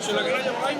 verso la canalla por ahí.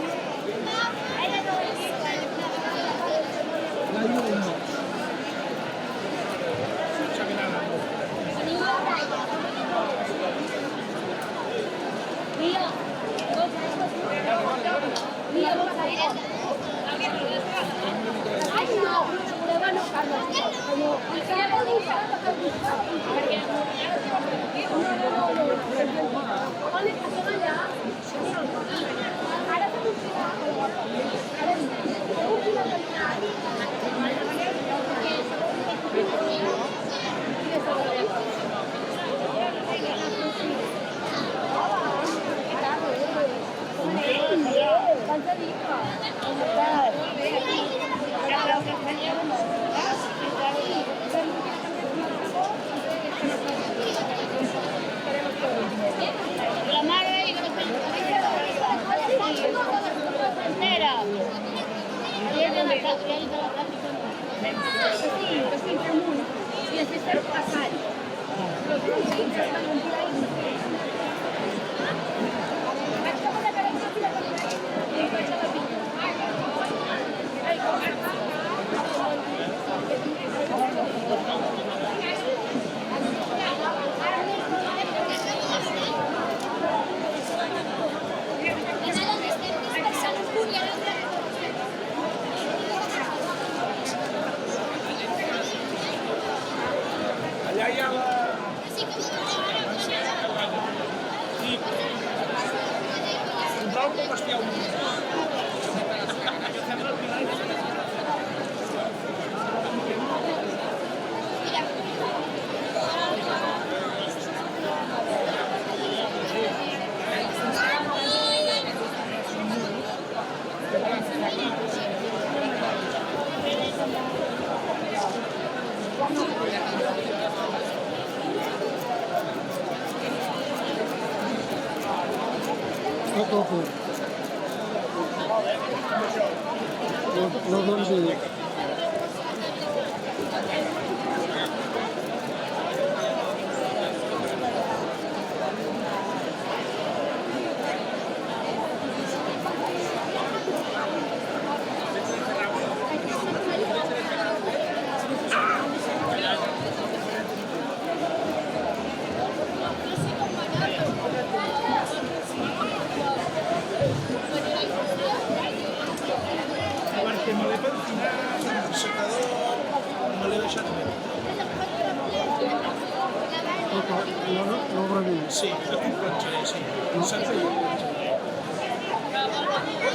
Sí, lo que plancheré, sí. Sempre jo plancheré.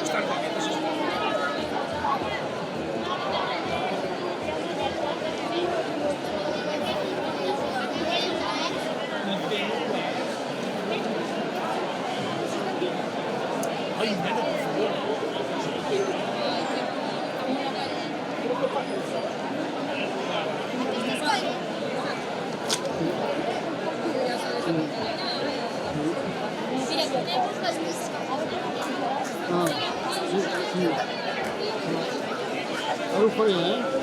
Estan paquetes, sí. Ai, nena, per favor. Algo foi, né?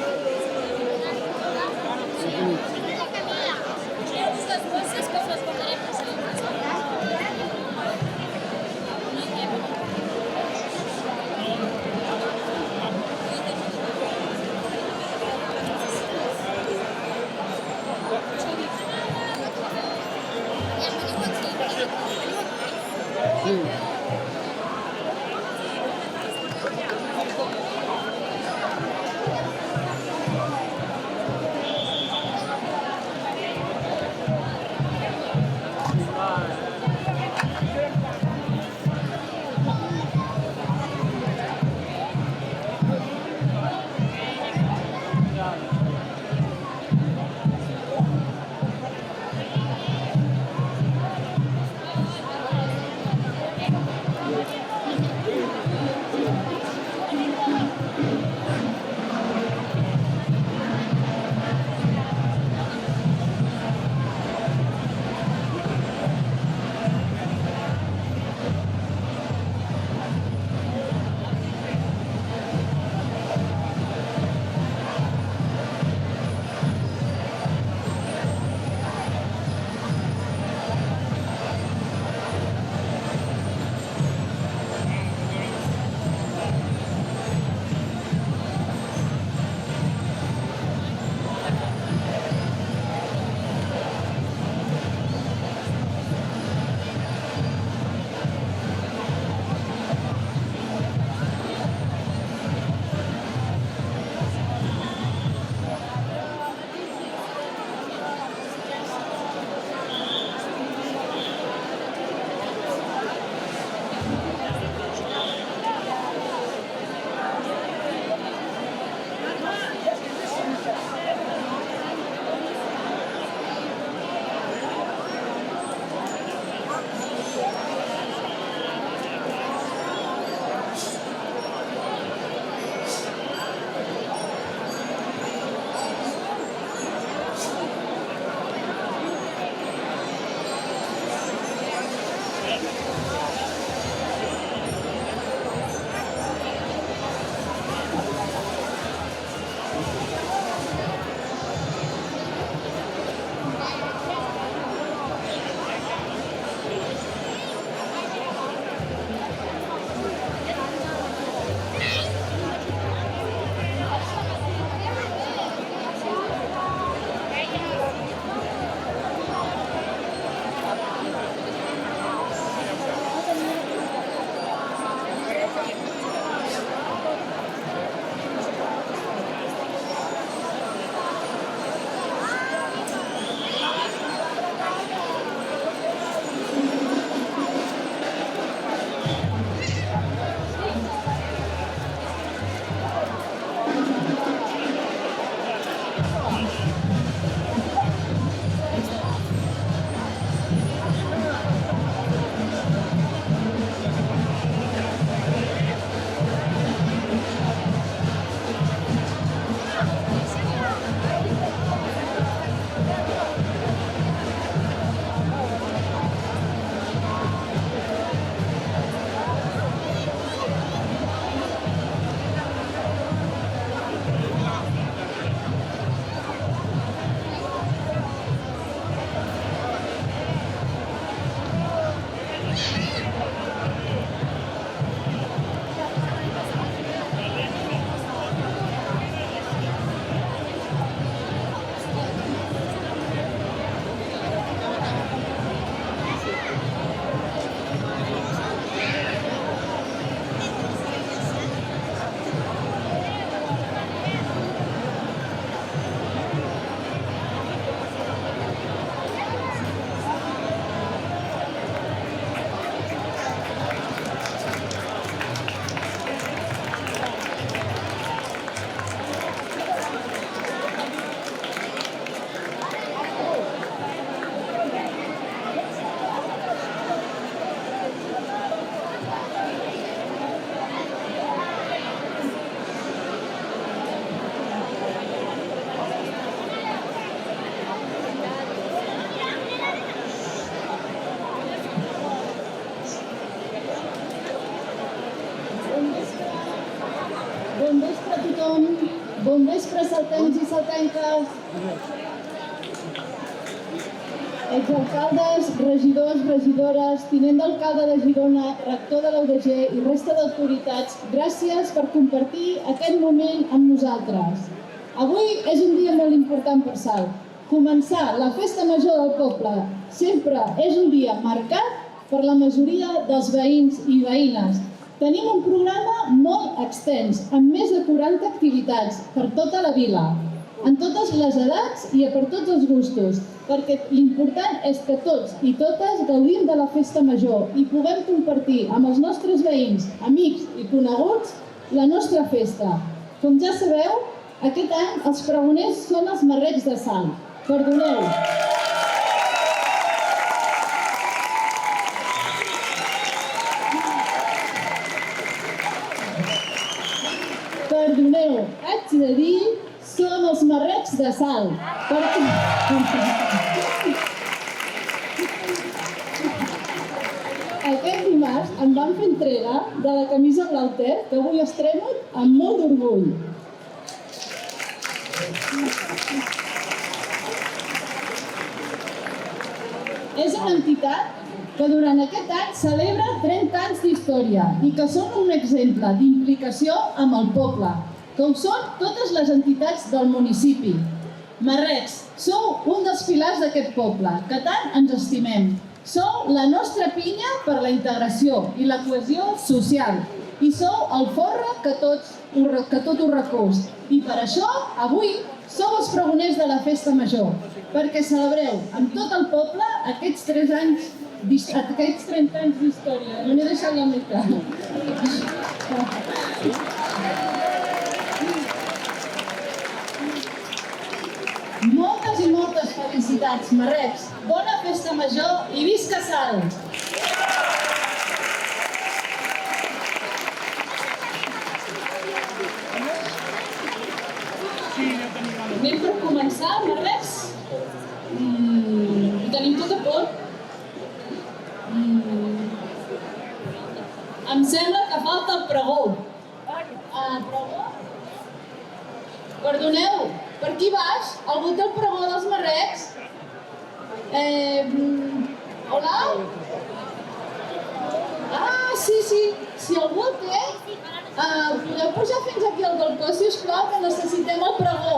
tothom. Bon vespre, saltencs i saltenques. Exalcaldes, regidors, regidores, tinent d'alcalde de Girona, rector de la UDG i resta d'autoritats, gràcies per compartir aquest moment amb nosaltres. Avui és un dia molt important per Salt. Començar la festa major del poble sempre és un dia marcat per la majoria dels veïns i veïnes. Tenim un programa molt extens, amb més de 40 activitats per tota la vila, en totes les edats i per tots els gustos, perquè l'important és que tots i totes gaudim de la festa major i puguem compartir amb els nostres veïns, amics i coneguts la nostra festa. Com ja sabeu, aquest any els pregoners són els marrecs de Salt. Perdoneu. Perdoneu, haig de dir, som els marrecs de Salt. Aquest dimarts em van fer entrega de la camisa Blauter, que avui estreno amb molt d'orgull. És una entitat que durant aquest any celebra 30 anys d'història i que són un exemple d'implicació amb el poble, com són totes les entitats del municipi. Marrecs, sou un dels pilars d'aquest poble, que tant ens estimem. Sou la nostra pinya per la integració i la cohesió social i sou el folre que tot ho recolza. I per això, avui, sou els pregoners de la festa major, perquè celebreu amb tot el poble aquests 30 anys d'història. No n'he deixat la meitat. Moltes i moltes felicitats, marrecs. Bona festa major i visca Salt! Anem per començar, marrecs? Ho tenim tot a punt? Em sembla que falta el pregó. Pregó? Perdoneu, per aquí baix, algú té el pregó dels marrecs? Hola? Sí, si algú el té, podeu pujar fins aquí al balcó, sisplau, que necessitem el pregó.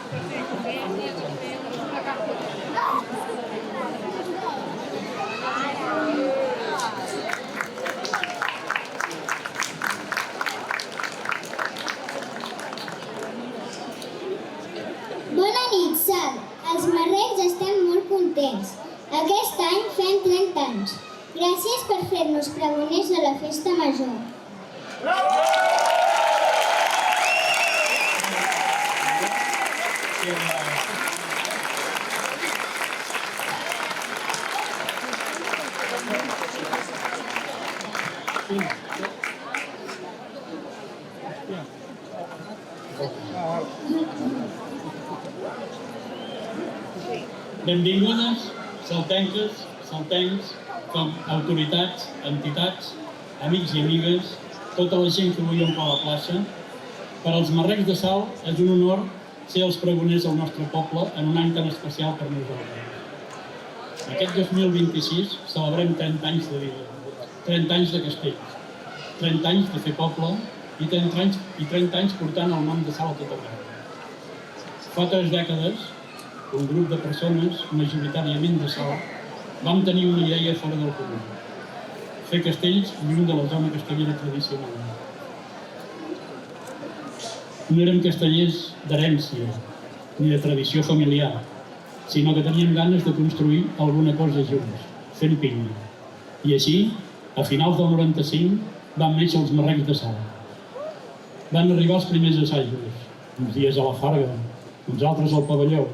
Bona nit, Sal. Els marrecs estem molt contents. Aquest any fem 30 anys. Gràcies per fer-nos pregoners de la festa major. Benvingudes, saltenques, saltencs, autoritats, entitats, amics i amigues, tota la gent que avui omple la plaça. Per als marrecs de Salt és un honor ser els pregoners del nostre poble en un any tan especial per nosaltres. Aquest 2026 celebrem 30 anys de vida, 30 anys de castells, 30 anys de fer poble i 30 anys portant el nom de Salt a tot arreu. Fa 3 dècades, un grup de persones, majoritàriament de Salt, vam tenir una idea fora del comú: fer castells lluny de la zona castellera tradicional. No érem castellers d'herència ni de tradició familiar, sinó que teníem ganes de construir alguna cosa junts, fent pinya. I així, a finals del 95, van néixer els marrecs de Salt. Van arribar els primers assajos, uns dies a la Farga, uns altres al pavelló,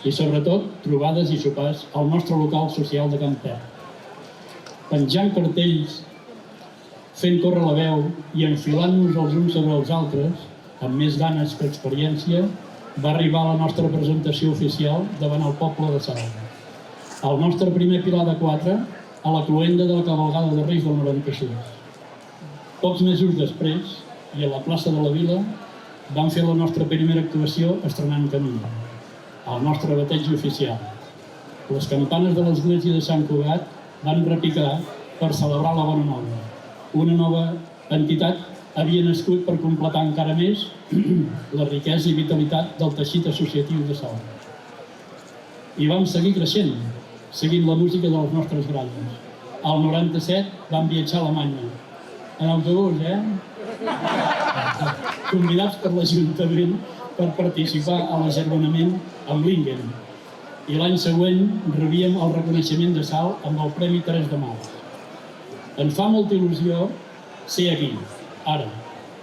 i sobretot trobades i sopars al nostre local social de Can Pep. Penjant cartells, fent córrer la veu i enfilant-nos els uns sobre els altres, amb més ganes que experiència, va arribar la nostra presentació oficial davant el poble de Salt. El nostre primer pilar de 4 a la cloenda de la cavalgada de Reis del 96. Pocs mesos després, i a la plaça de la Vila, vam fer la nostra primera actuació estrenant camí, el nostre bateig oficial. Les campanes de l'església de Sant Cugat van repicar per celebrar la bona nova. Una nova entitat havia nascut per completar encara més la riquesa i vitalitat del teixit associatiu de Salt. I vam seguir creixent, seguint la música de les nostres gralles. Al 97 vam viatjar a Alemanya, en autobús, convidats per l'Ajuntament per participar a l'agermanament amb Lingen. I l'any següent rebíem el reconeixement de Salt amb el Premi 3 de Març. Ens fa molta il·lusió ser aquí, ara,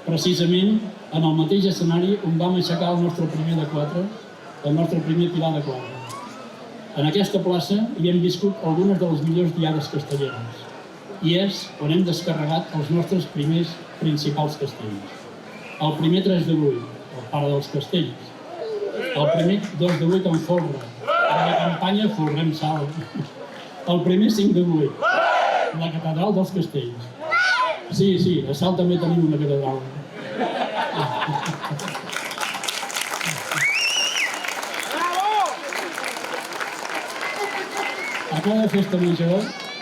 precisament en el mateix escenari on vam aixecar el nostre primer de 4, el nostre primer pilar de 4. En aquesta plaça hi hem viscut algunes de les millors diades castelleres i és on hem descarregat els nostres primers principals castells. El primer 3 de 8, el pare dels castells. El primer 2 de 8 en folre, en la campanya Folrem Salt. El primer 5 de 8, la catedral dels castells. Sí, a Salt també tenim una catedral. A cada festa major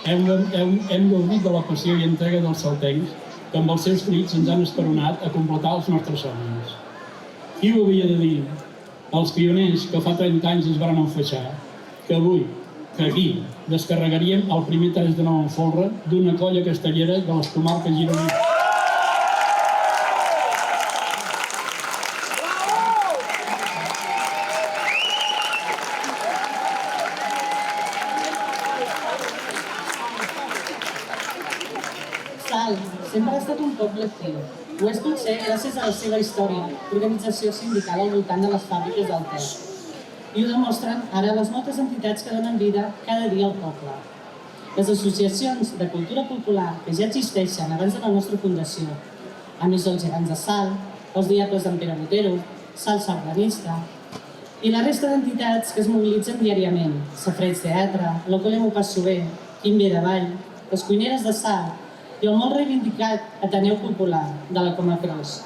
hem gaudit de la passió i entrega dels saltencs que amb els seus crits ens han esperonat a completar els nostres somnis. Qui ho havia de dir? Els pioners que fa 30 anys es van enfaixar, que avui, que aquí, descarregaríem el primer 3 de 9 en folre d'una colla castellera de les comarques gironines. Salt sempre ha estat un poble actiu. Ho és potser gràcies a la seva història, organització sindical al voltant de les fàbriques del te. I ho demostren ara les moltes entitats que donen vida cada dia al poble. Les associacions de cultura popular que ja existeixen abans de la nostra fundació, Amics dels Gegants de Salt, els Diables d'en Pere Botero, Salt Sardanista, i la resta d'entitats que es mobilitzen diàriament, Safareig Teatre, l'Ocole Passover, Quimbe de Vall, les Cuineres de Salt, i el molt reivindicat Ateneu Popular de la Comacros,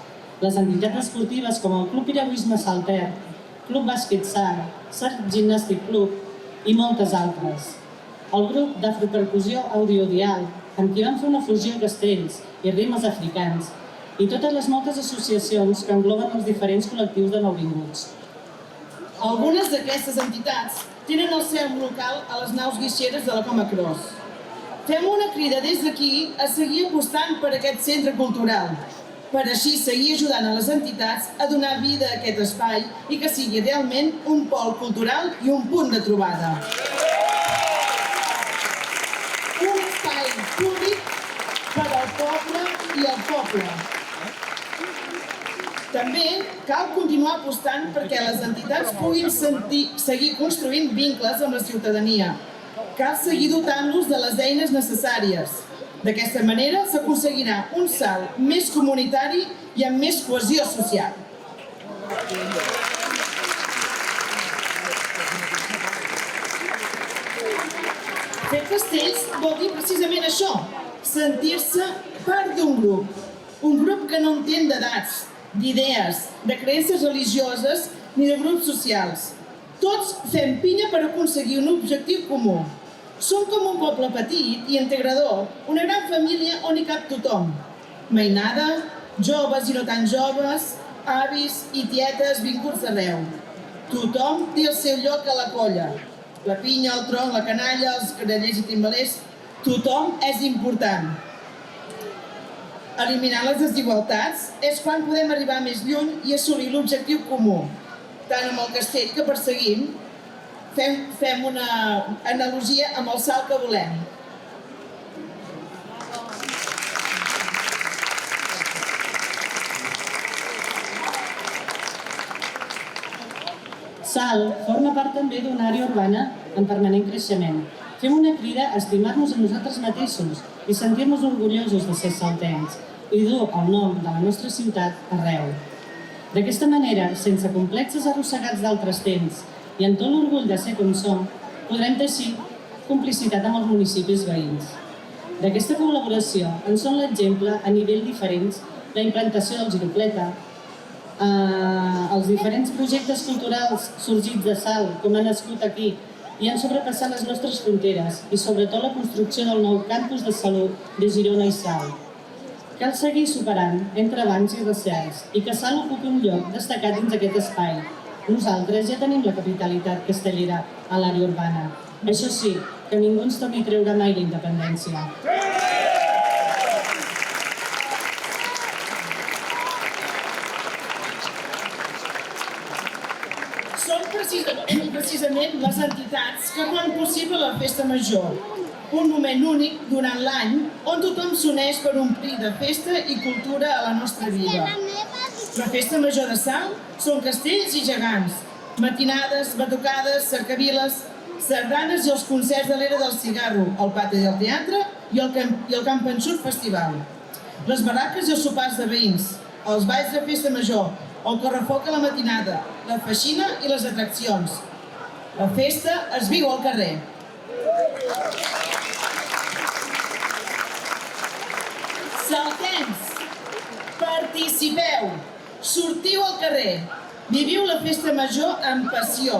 les entitats esportives com el Club Piragüisme Salter, Club Bàsquet Salt, Salt Gimnàstic Club i moltes altres. El grup d'afropercussió audiodial, amb qui van fer una fusió de castells i ritmes africans, i totes les moltes associacions que engloben els diferents col·lectius de nouvinguts. Algunes d'aquestes entitats tenen el seu local a les naus guixeres de la Coma Cross. Fem una crida des d'aquí a seguir apostant per aquest centre cultural, per així seguir ajudant a les entitats a donar vida a aquest espai i que sigui realment un pol cultural i un punt de trobada. Un espai públic per al poble i el poble. També cal continuar apostant perquè les entitats puguin seguir construint vincles amb la ciutadania. Cal seguir dotant-los de les eines necessàries. D'aquesta manera s'aconseguirà un salt més comunitari i amb més cohesió social. Fer castells vol dir precisament això, sentir-se part d'un grup que no entén d'edats, d'idees, de creences religioses ni de grups socials. Tots fem pinya per aconseguir un objectiu comú. Som com un poble petit i integrador, una gran família on hi cap tothom. Mainada, joves i no tan joves, avis i tietes vinguts d'arreu. Tothom té el seu lloc a la colla. La pinya, el tronc, la canalla, els grallers i timbalers, tothom és important. Eliminar les desigualtats és quan podem arribar més lluny i assolir l'objectiu comú. Tant amb el castell que perseguim, fem una analogia amb el salt que volem. Salt forma part també d'una àrea urbana en permanent creixement. Fem una crida a estimar-nos a nosaltres mateixos i sentir-nos orgullosos de ser saltencs i dur el nom de la nostra ciutat arreu. D'aquesta manera, sense complexes arrossegats d'altres temps i amb tot l'orgull de ser com som, podrem teixir complicitat amb els municipis veïns. D'aquesta col·laboració en són l'exemple a nivells diferents la implantació del Girocleta, els diferents projectes culturals sorgits de Salt, com han nascut aquí, i han sobrepassat les nostres fronteres i sobretot la construcció del nou campus de salut de Girona i Salt. Cal seguir superant entrebancs i recels i que Salt ocupi un lloc destacat dins aquest espai. Nosaltres ja tenim la capitalitat castellera a l'àrea urbana. Això sí, que ningú ens torni a treure mai la independència. Són precisament les entitats que fan possible la Festa Major, un moment únic durant l'any on tothom s'uneix per omplir de festa i cultura a la nostra vida. La Festa Major de Salt són castells i gegants, matinades, batucades, cercaviles, sardanes i els concerts de l'Era del Cigarro, el Pati del Teatre i el Camp Panxut Festival. Les barraques i els sopars de veïns, els balls de Festa Major, el correfoc a la matinada, la feixina i les atraccions. La festa es viu al carrer. Saltencs, participeu, sortiu al carrer, viviu la Festa Major amb passió.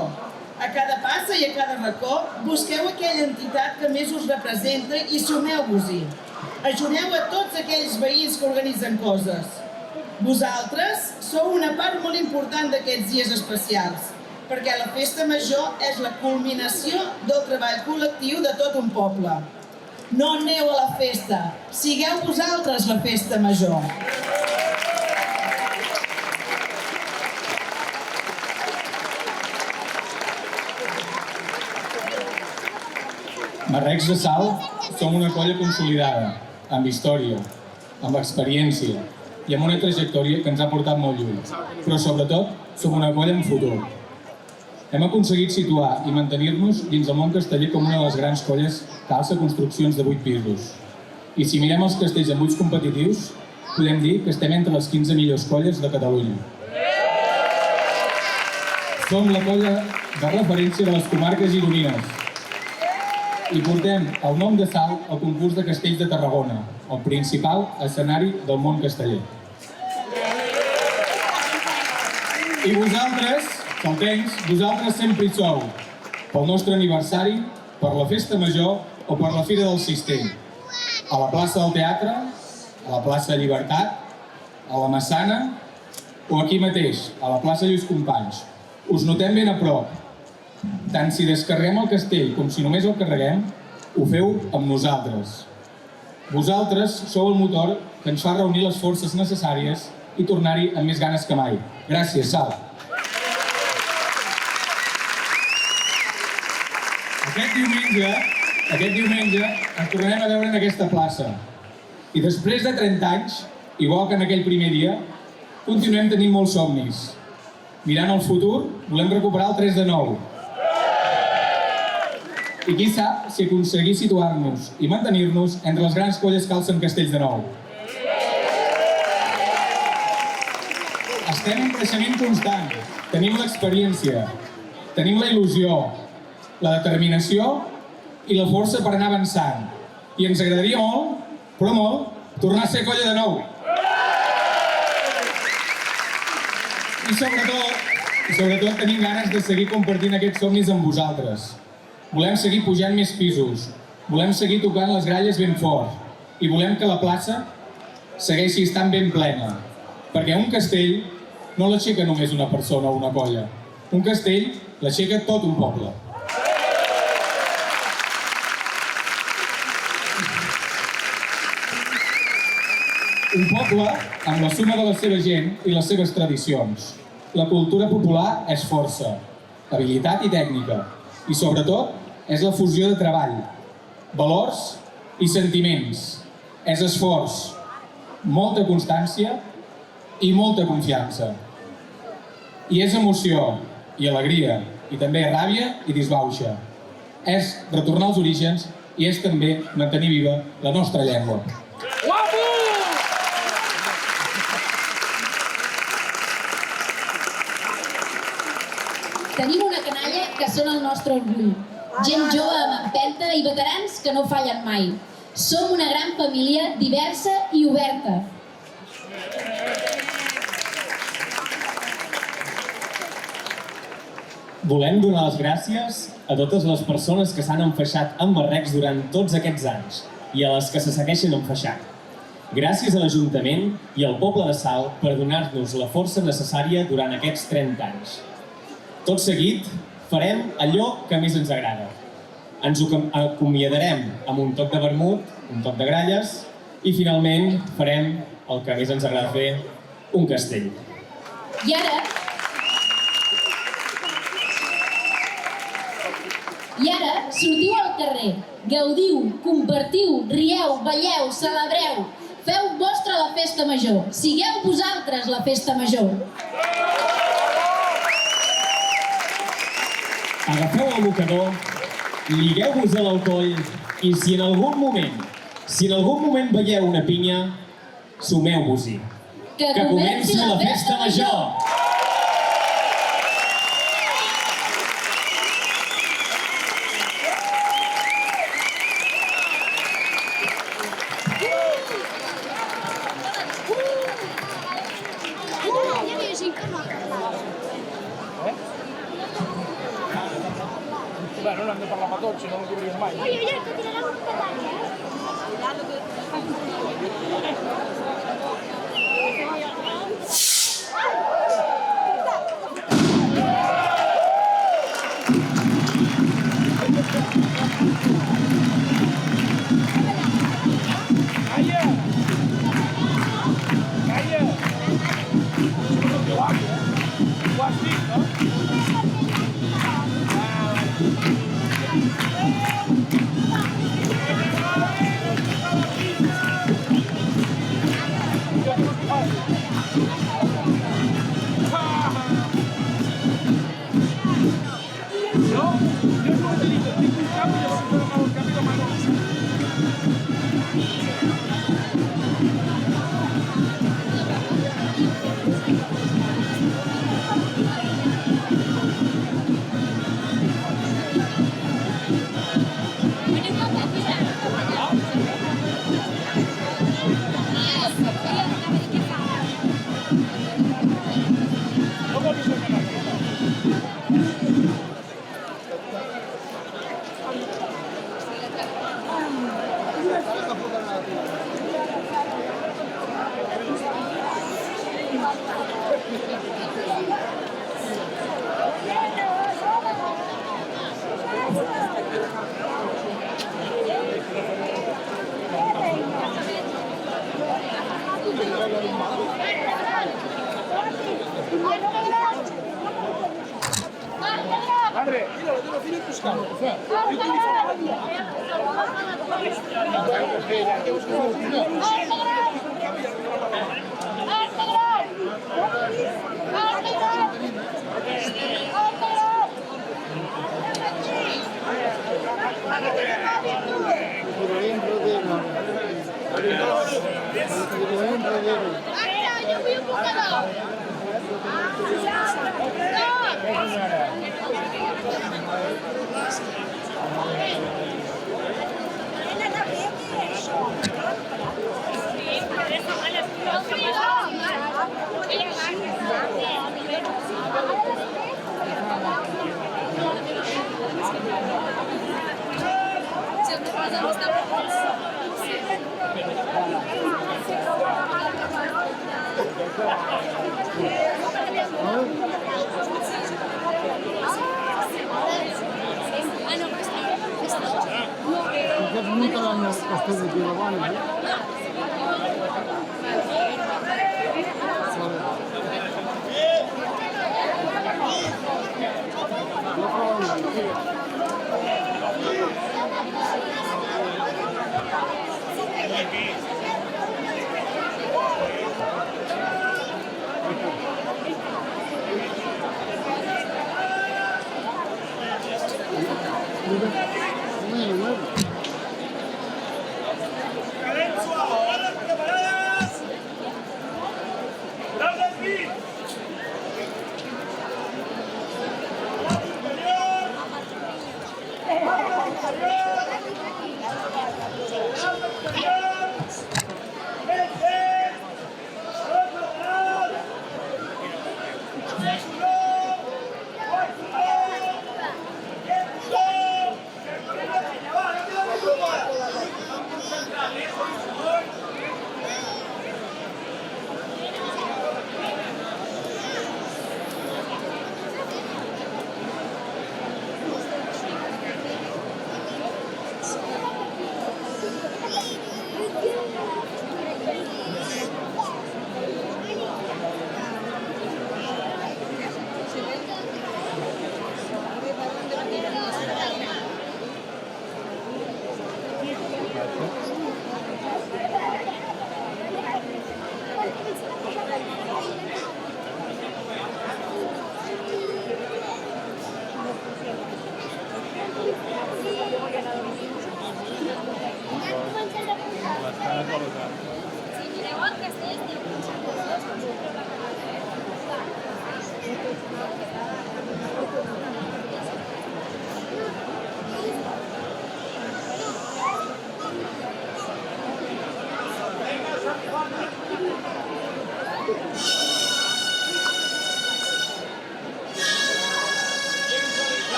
A cada passa i a cada racó busqueu aquella entitat que més us representa i sumeu-vos-hi. Ajudeu a tots aquells veïns que organitzen coses. Vosaltres sou una part molt important d'aquests dies especials, perquè la Festa Major és la culminació del treball col·lectiu de tot un poble. No aneu a la festa, sigueu vosaltres la Festa Major. Marrecs de Salt som una colla consolidada, amb història, amb experiència i amb una trajectòria que ens ha portat molt lluny. Però sobretot som una colla amb futur. Hem aconseguit situar i mantenir-nos dins el món casteller com una de les grans colles que alça construccions de 8 pisos. I si mirem els castells en buits competitius, podem dir que estem entre les 15 millors colles de Catalunya. Som la colla de referència de les comarques gironines i portem el nom de Salt al concurs de castells de Tarragona, el principal escenari del món casteller. I vosaltres, saltencs, vosaltres sempre hi sou, pel nostre aniversari, per la Festa Major o per la Fira del Cistell, a la plaça del Teatre, a la plaça de Llibertat, a la Massana o aquí mateix, a la plaça Lluís Companys. Us notem ben a prop. Tant si descarreguem el castell com si només el carreguem, ho feu amb nosaltres. Vosaltres sou el motor que ens fa reunir les forces necessàries i tornar-hi amb més ganes que mai. Gràcies, Sal. Aquest diumenge ens tornarem a veure en aquesta plaça. I després de 30 anys, igual que en aquell primer dia, continuem tenint molts somnis. Mirant el futur, volem recuperar el 3 de 9. I qui sap si aconseguir situar-nos i mantenir-nos entre les grans colles que alcen castells de nou. Estem en creixement constant, tenim l'experiència, tenim la il·lusió, la determinació i la força per anar avançant. I ens agradaria molt, però molt, tornar a ser colla de nou. I sobretot tenim ganes de seguir compartint aquests somnis amb vosaltres. Volem seguir pujant més pisos, volem seguir tocant les gralles ben fort i volem que la plaça segueixi estant ben plena. Perquè un castell no l'aixeca només una persona o una colla. Un castell l'aixeca tot un poble. Un poble amb la suma de la seva gent i les seves tradicions. La cultura popular és força, habilitat i tècnica. I sobretot és la fusió de treball, valors i sentiments. És esforç, molta constància i molta confiança. I és emoció i alegria, i també ràbia i disbauxa. És retornar als orígens i és també mantenir viva la nostra llengua. Tenim una canalla que són el nostre orgull. Gent jove amb empenta i veterans que no fallen mai. Som una gran família diversa i oberta. Volem donar les gràcies a totes les persones que s'han enfaixat amb marrecs durant tots aquests anys i a les que se segueixen enfaixant. Gràcies a l'Ajuntament i al poble de Salt per donar-nos la força necessària durant aquests 30 anys. Tot seguit, farem allò que més ens agrada. Ens acomiadarem amb un toc de vermut, un toc de gralles i finalment farem el que més ens agrada fer, un castell. I ara sortiu al carrer, gaudiu, compartiu, rieu, balleu, celebreu, feu vostra la festa major, sigueu vosaltres la festa major. Agafeu el mocador, ligueu-vos a l'alcoll i si en algun moment veieu una pinya, sumeu-vos-hi. Que comenci la festa major! Beh, non hem de parlar amb tots, si no no acabaríem mai. Oye, que tirarà un pedal, Ho has dit, no? Padre, mira, lo tengo fino y pescado.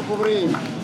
pobret.